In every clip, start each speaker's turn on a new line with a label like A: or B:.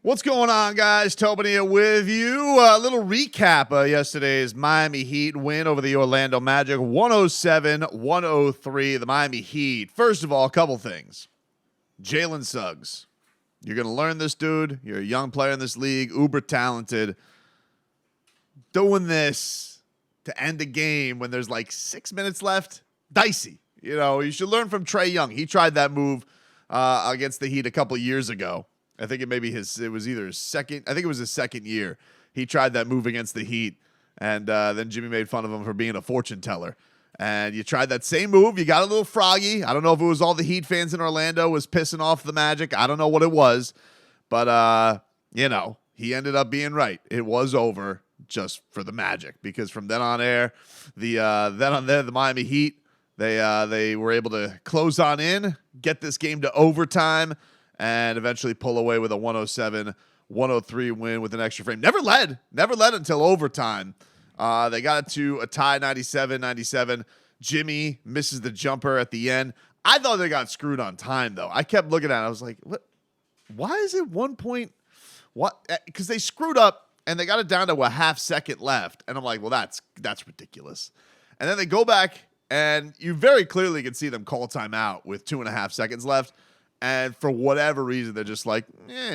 A: What's going on, guys? Tobin here with you. A little recap of yesterday's Miami Heat win over the Orlando Magic, 107-103. The Miami Heat. First of all, a couple things. Jalen Suggs. You're going to learn this, dude. You're a young player in this league, uber talented. Doing this to end a game when there's like 6 minutes left, dicey. You know, you should learn from Trae Young. He tried that move against the Heat a couple years ago. I think it was either his second. I think it was his second year. He tried that move against the Heat, and then Jimmy made fun of him for being a fortune teller. And you tried that same move. You got a little froggy. I don't know if it was all the Heat fans in Orlando was pissing off the Magic. I don't know what it was, but he ended up being right. It was over just for the Magic, because from then on the Miami Heat, they were able to close on in, get this game to overtime, and eventually pull away with a 107-103 win with an extra frame. Never led until overtime. They got it to a tie, 97-97. Jimmy misses the jumper at the end. I thought they got screwed on time, though. I kept looking at it. I was like, what? Why is it 1 point? What? Because they screwed up, and they got it down to a half second left. And I'm like, well, that's ridiculous. And then they go back, and you very clearly can see them call timeout with 2.5 seconds left. And for whatever reason, they're just like,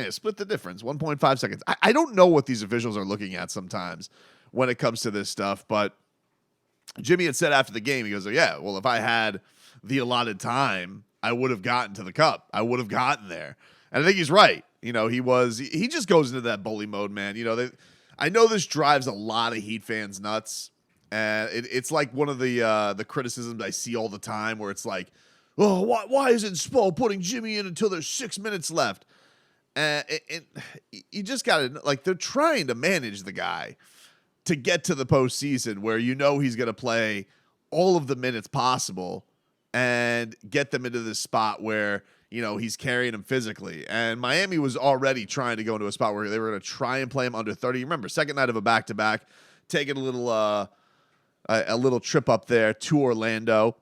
A: split the difference, 1.5 seconds. I don't know what these officials are looking at sometimes when it comes to this stuff. But Jimmy had said after the game, he goes, yeah, well, if I had the allotted time, I would have gotten to the cup. I would have gotten there. And I think he's right. You know, he just goes into that bully mode, man. You know, I know this drives a lot of Heat fans nuts. And it's like one of the criticisms I see all the time where it's like, oh, why isn't Spo putting Jimmy in until there's 6 minutes left? And you just got to, like, they're trying to manage the guy to get to the postseason where you know he's going to play all of the minutes possible and get them into this spot where, you know, he's carrying them physically. And Miami was already trying to go into a spot where they were going to try and play him under 30. Remember, second night of a back-to-back, taking a little trip up there to Orlando.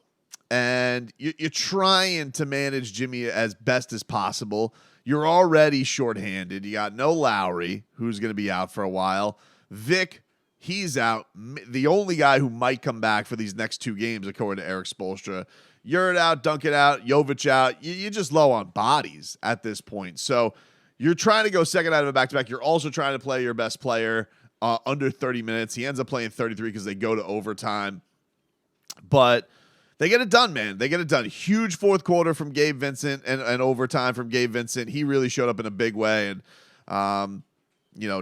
A: And you're trying to manage Jimmy as best as possible. You're already shorthanded. You got no Lowry, who's going to be out for a while. Vic, he's out. The only guy who might come back for these next 2 games, according to Eric Spoelstra. You're out, Duncan out, Jovic out. You're just low on bodies at this point. So you're trying to go second out of a back-to-back. You're also trying to play your best player under 30 minutes. He ends up playing 33 because they go to overtime. But they get it done, man. They get it done. Huge fourth quarter from Gabe Vincent and overtime from Gabe Vincent. He really showed up in a big way and,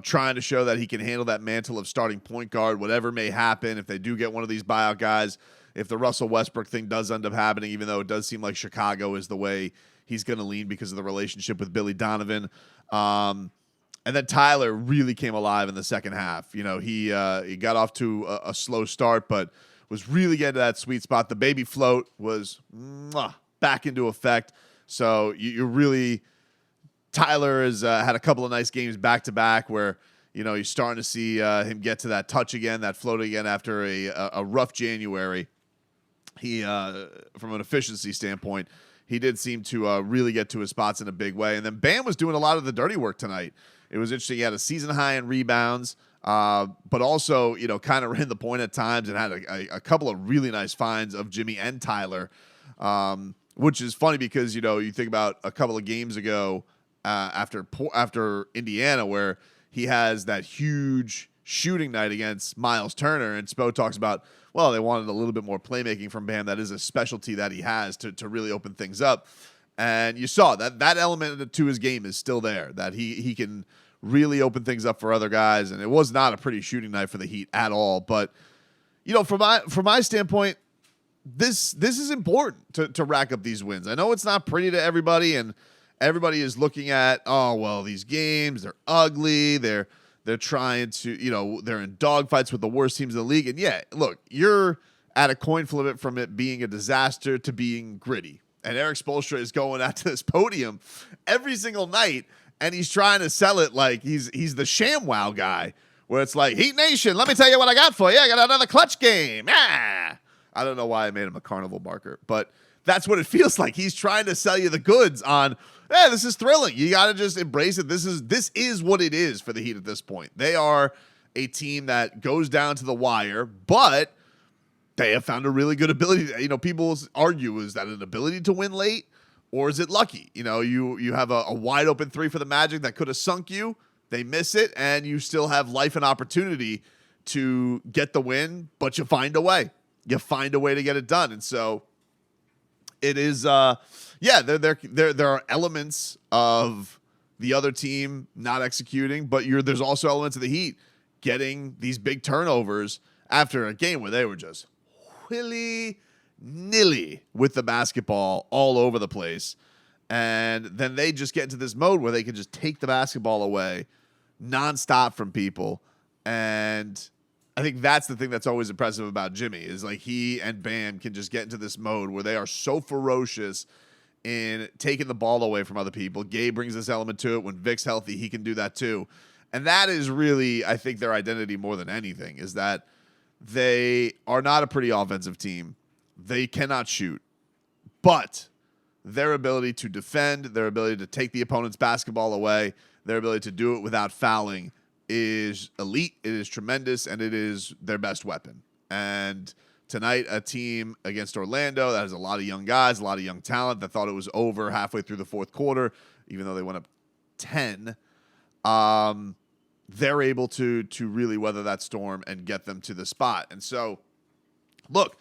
A: trying to show that he can handle that mantle of starting point guard, whatever may happen. If they do get one of these buyout guys, if the Russell Westbrook thing does end up happening, even though it does seem like Chicago is the way he's going to lean because of the relationship with Billy Donovan. And then Tyler really came alive in the second half. You know, he got off to a slow start, but was really getting to that sweet spot. The baby float was back into effect. So you really, Tyler has had a couple of nice games back-to-back where, you know, you're starting to see him get to that touch again, that float again after a rough January. He, from an efficiency standpoint, he did seem to really get to his spots in a big way. And then Bam was doing a lot of the dirty work tonight. It was interesting. He had a season high in rebounds. But also, you know, kind of ran the point at times and had a couple of really nice finds of Jimmy and Tyler, which is funny because, you know, you think about a couple of games ago after Indiana where he has that huge shooting night against Miles Turner, and Spo talks about, well, they wanted a little bit more playmaking from Bam. That is a specialty that he has to really open things up. And you saw that element to his game is still there, that he can really open things up for other guys, and it was not a pretty shooting night for the Heat at all. But, you know, from my standpoint, this is important to rack up these wins. I know it's not pretty to everybody, and everybody is looking at, oh, well, these games, they're ugly, they're trying to, you know, they're in dogfights with the worst teams in the league. And yeah, look, you're at a coin flip from it being a disaster to being gritty. And Eric Spoelstra is going out to this podium every single night, and he's trying to sell it like he's the ShamWow guy, where it's like, Heat Nation, let me tell you what I got for you. I got another clutch game. Ah! I don't know why I made him a carnival marker, but That's what it feels like. He's trying to sell you the goods on, hey, this is thrilling. You got to just embrace it. This is what it is for the Heat at this point. They are a team that goes down to the wire, but they have found a really good ability. People argue, is that an ability to win late or is it lucky? You have a wide open three for the Magic that could have sunk you. They miss it, and you still have life and opportunity to get the win, but you find a way. You find a way to get it done. And so it is, there are elements of the other team not executing, but there's also elements of the Heat getting these big turnovers after a game where they were just willy-nilly with the basketball all over the place. And then they just get into this mode where they can just take the basketball away nonstop from people. And I think that's the thing that's always impressive about Jimmy, is like he and Bam can just get into this mode where they are so ferocious in taking the ball away from other people. Gabe brings this element to it. When Vic's healthy, he can do that too. And that is really, I think, their identity more than anything, is that they are not a pretty offensive team. They cannot shoot. But their ability to defend, their ability to take the opponent's basketball away, their ability to do it without fouling is elite. It is tremendous, and it is their best weapon. And tonight, a team against Orlando that has a lot of young guys, a lot of young talent, that thought it was over halfway through the fourth quarter, even though they went up 10. They're able to really weather that storm and get them to the spot. And so, look,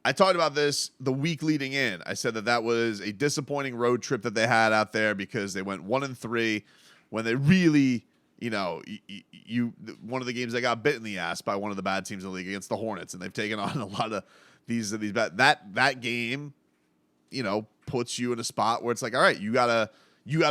A: I talked about this the week leading in. I said that was a disappointing road trip that they had out there because they went 1-3 when they really, one of the games they got bit in the ass by one of the bad teams in the league against the Hornets, and they've taken on a lot of these bad. That game, puts you in a spot where it's like, all right, you gotta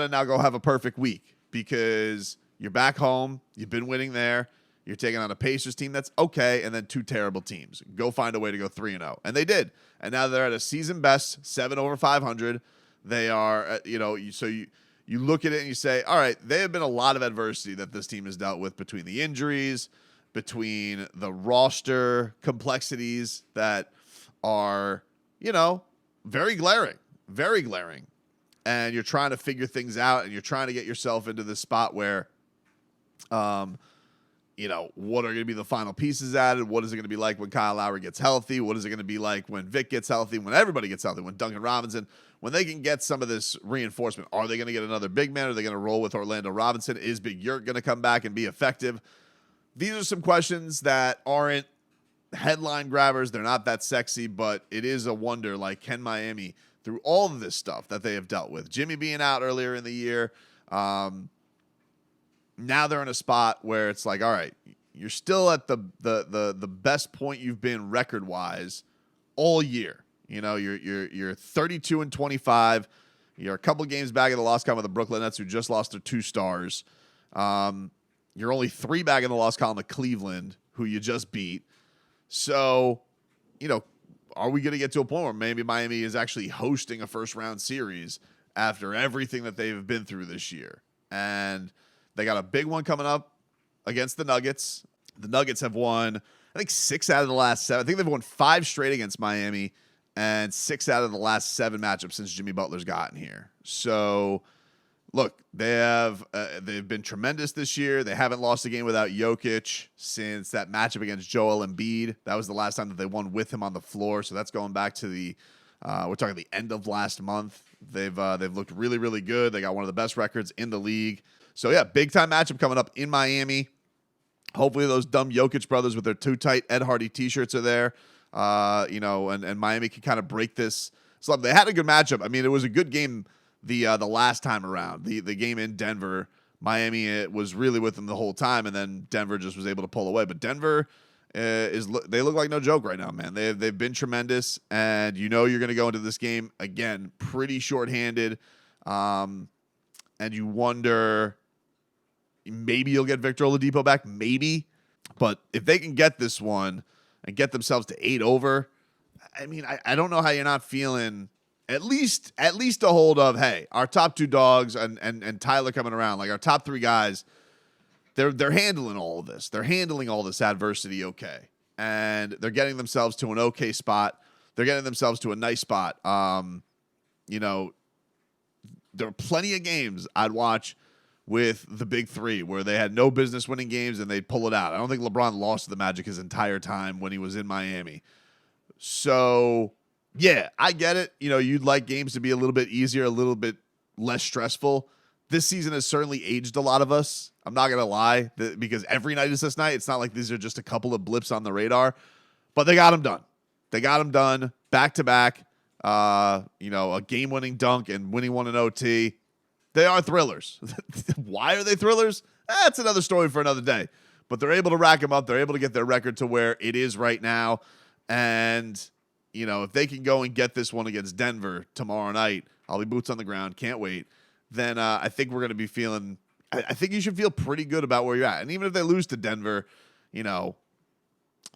A: now go have a perfect week because you're back home, you've been winning there. You're taking on a Pacers team that's okay, and then two terrible teams. Go find a way to go 3-0. And they did. And now they're at a season best, 7 over 500. They are, so you look at it and you say, all right, there have been a lot of adversity that this team has dealt with between the injuries, between the roster complexities that are, very glaring. And you're trying to figure things out, and you're trying to get yourself into this spot where, what are going to be the final pieces added? What is it going to be like when Kyle Lowry gets healthy? What is it going to be like when Vic gets healthy, when everybody gets healthy, when Duncan Robinson, when they can get some of this reinforcement? Are they going to get another big man? Are they going to roll with Orlando Robinson? Is Big Yurt going to come back and be effective? These are some questions that aren't headline grabbers. They're not that sexy, but it is a wonder, like, can Miami, through all of this stuff that they have dealt with, Jimmy being out earlier in the year, now they're in a spot where it's like, all right, you're still at the best point you've been record-wise all year. You're 32-25. You're a couple games back in the loss column with the Brooklyn Nets, who just lost their 2 stars. You're only 3 back in the loss column of Cleveland, who you just beat. So, are we going to get to a point where maybe Miami is actually hosting a first-round series after everything that they've been through this year? And they got a big one coming up against the Nuggets. The Nuggets have won, I think, 6 out of the last 7. I think they've won 5 straight against Miami and 6 out of the last 7 matchups since Jimmy Butler's gotten here. So, look, they've been tremendous this year. They haven't lost a game without Jokic since that matchup against Joel Embiid. That was the last time that they won with him on the floor. So that's going back to we're talking the end of last month. They've looked really, really good. They got one of the best records in the league. So, yeah, big-time matchup coming up in Miami. Hopefully those dumb Jokic brothers with their too tight Ed Hardy T-shirts are there, and Miami can kind of break this slump. They had a good matchup. I mean, it was a good game the last time around. The game in Denver, Miami it was really with them the whole time, and then Denver just was able to pull away. But Denver they look like no joke right now, man. They've been tremendous, and you're going to go into this game, again, pretty shorthanded, and you wonder, maybe you'll get Victor Oladipo back, maybe. But if they can get this one and get themselves to 8 over, I mean, I don't know how you're not feeling at least a hold of, hey, our top 2 dogs and Tyler coming around, like our top 3 guys, they're handling all of this. They're handling all this adversity okay. And they're getting themselves to an okay spot. they're getting themselves to a nice spot. You know, there are plenty of games I'd watch with the big three where they had no business winning games and they'd pull it out. I don't think LeBron lost to the Magic his entire time when he was in Miami. So, yeah, I get it. You know, you'd like games to be a little bit easier, a little bit less stressful. This season has certainly aged a lot of us. I'm not going to lie, because every night is this night. It's not like these are just a couple of blips on the radar, but they got them done. They got them done back to back. You know, a game-winning dunk and winning one in OT. They are thrillers. Why are they thrillers? That's another story for another day. But they're able to rack them up. They're able to get their record to where it is right now. And, you know, if they can go and get this one against Denver tomorrow night, I'll be boots on the ground. Can't wait. Then I think we're going to be feeling – I think you should feel pretty good about where you're at. And even if they lose to Denver, you know,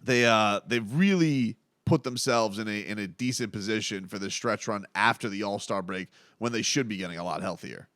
A: they've really put themselves in a decent position for this stretch run after the All-Star break when they should be getting a lot healthier.